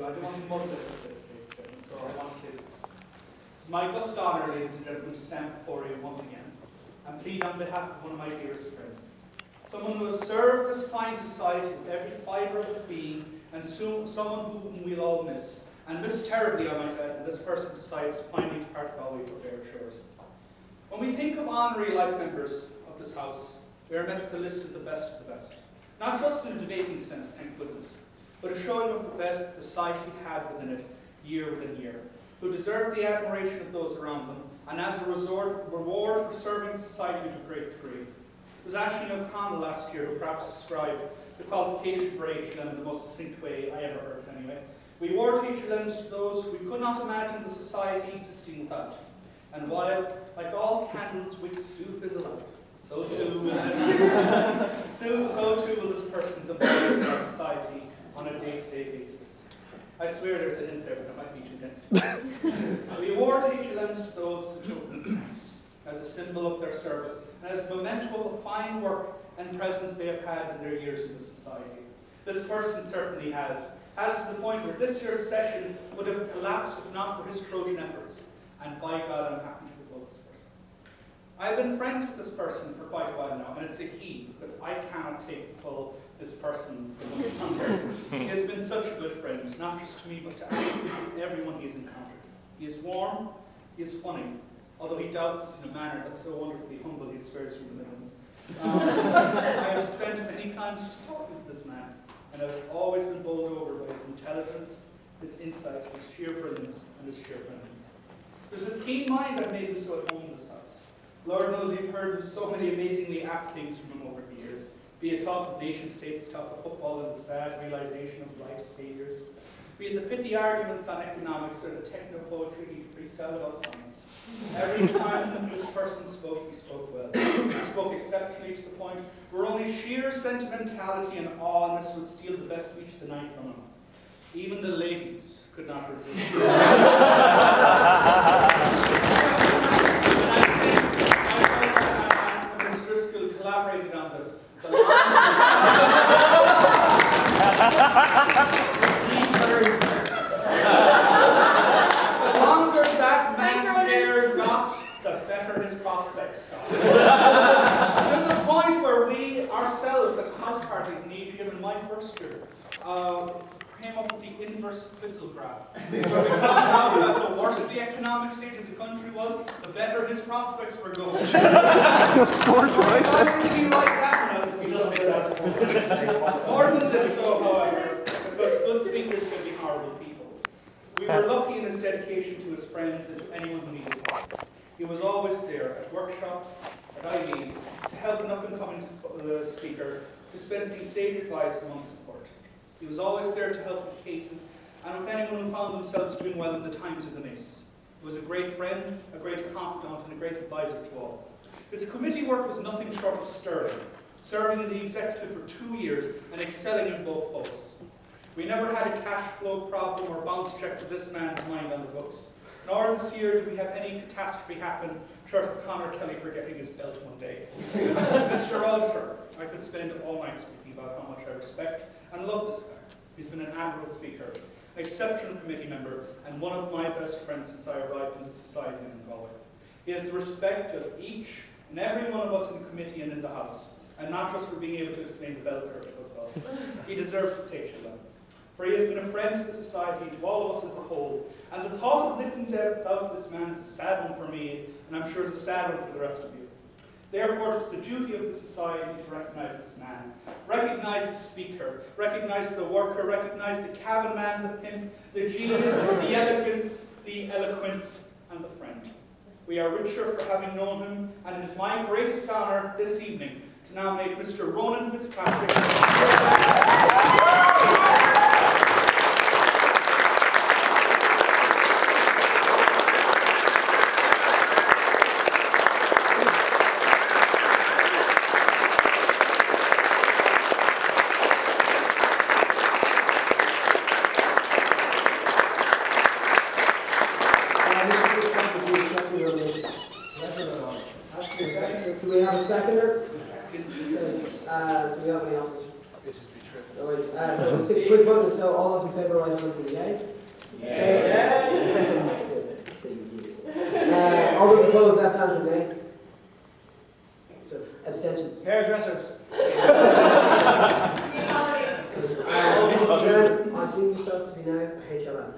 I don't want to muddle it at this stage, so I want to say this. It's my august honour, ladies and gentlemen, to stand before you once again and plead on behalf of one of my dearest friends. Someone who has served this fine society with every fibre of his being, and someone whom we'll all miss. And miss terribly, I might add, when this person decides to finally depart Galway for fair shores. When we think of honorary life members of this house, we are met with a list of the best of the best. Not just in a debating sense, thank goodness, but a showing of the best the society had within it, year within year, who deserve the admiration of those around them, and as a reward for serving society to a great degree. It was Ashley O'Connell last year who perhaps described the qualification for HLM in the most succinct way I ever heard anyway. We award HLMs to those who we could not imagine the society existing without. And while, like all candles, wicks do fizzle out, so too will this person's involvement in our society on a day-to-day basis. I swear there's a hint there, but it might be too dense. We award HLMs to those as a token of thanks, as a symbol of their service, and as a memento of the fine work and presence they have had in their years in the society. This person certainly has to the point where this year's session would have collapsed if not for his Trojan efforts. And by God, I'm happy to propose this person. I've been friends with this person for quite a while now, and it's a he, because I cannot take the soul this person under. He has been such a good friend, not just to me, but to absolutely everyone he has encountered. He is warm, he is funny, although he doubts us in a manner that's so wonderfully humble he swears from the middle. I have spent many times just talking to this man, and I've always been bowled over by his intelligence, his insight, his sheer brilliance, and his sheer friendliness. There's this keen mind that made him so at home in this house. Lord knows you've heard of so many amazingly apt things from him over the years, be it talk of nation states, talk of football, and the sad realization of life's failures, be it the pithy arguments on economics or the techno-poetry he freestyled about science. Every time this person spoke, he spoke well. He spoke exceptionally to the point where only sheer sentimentality and awness would steal the best speech of the night from him. Even the ladies could not resist. Ms. Driscoll collaborated on this. The longer that man's hair got, the better his prospects got. To the point where we ourselves at the house party in EGM in my first year came up with the inverse fizzle graph. Where we found out that the worse the economic state of the country was, the better his prospects were going. Why did he write that one out? He doesn't make sense. More than this, though, however, because good speakers can be horrible people. We were lucky in his dedication to his friends and to anyone who needed help. He was always there at workshops, at IVs, to help an up-and-coming speaker, dispensing sage advice among support. He was always there to help with cases and with anyone who found themselves doing well in the times of the mace. He was a great friend, a great confidant, and a great advisor to all. His committee work was nothing short of sterling, serving in the executive for 2 years and excelling in both posts. We never had a cash flow problem or bounce check with this man's mind on the books. Nor this year do we have any catastrophe happen short of Conor Kelly forgetting his belt one day. Mr. Alter, I could spend all night speaking about how much I respect and love this guy. He's been an admirable speaker, an exceptional committee member, and one of my best friends since I arrived into society in Galway. He has the respect of each and every one of us in the committee and in the house, and not just for being able to explain the bell curve to us all. He deserves to say to them. For he has been a friend to the society, to all of us as a whole, and the thought of living without this man is a sad one for me, and I'm sure it's a sad one for the rest of you. Therefore, it is the duty of the society to recognise this man, recognise the speaker, recognise the worker, recognise the cabin man, the pimp, the genius, the elegance, the eloquence, and the friend. We are richer for having known him, and it is my greatest honour this evening to nominate Mr. Ronan Fitzpatricks. Do we have a seconder? Do we have any opposition? This is betrayal. No worries. So Just a quick vote, so all those in favour, right hand to the yay. All those opposed, left hand to nay. So, abstentions. Hairdressers. I deem yourself to be now a HLM.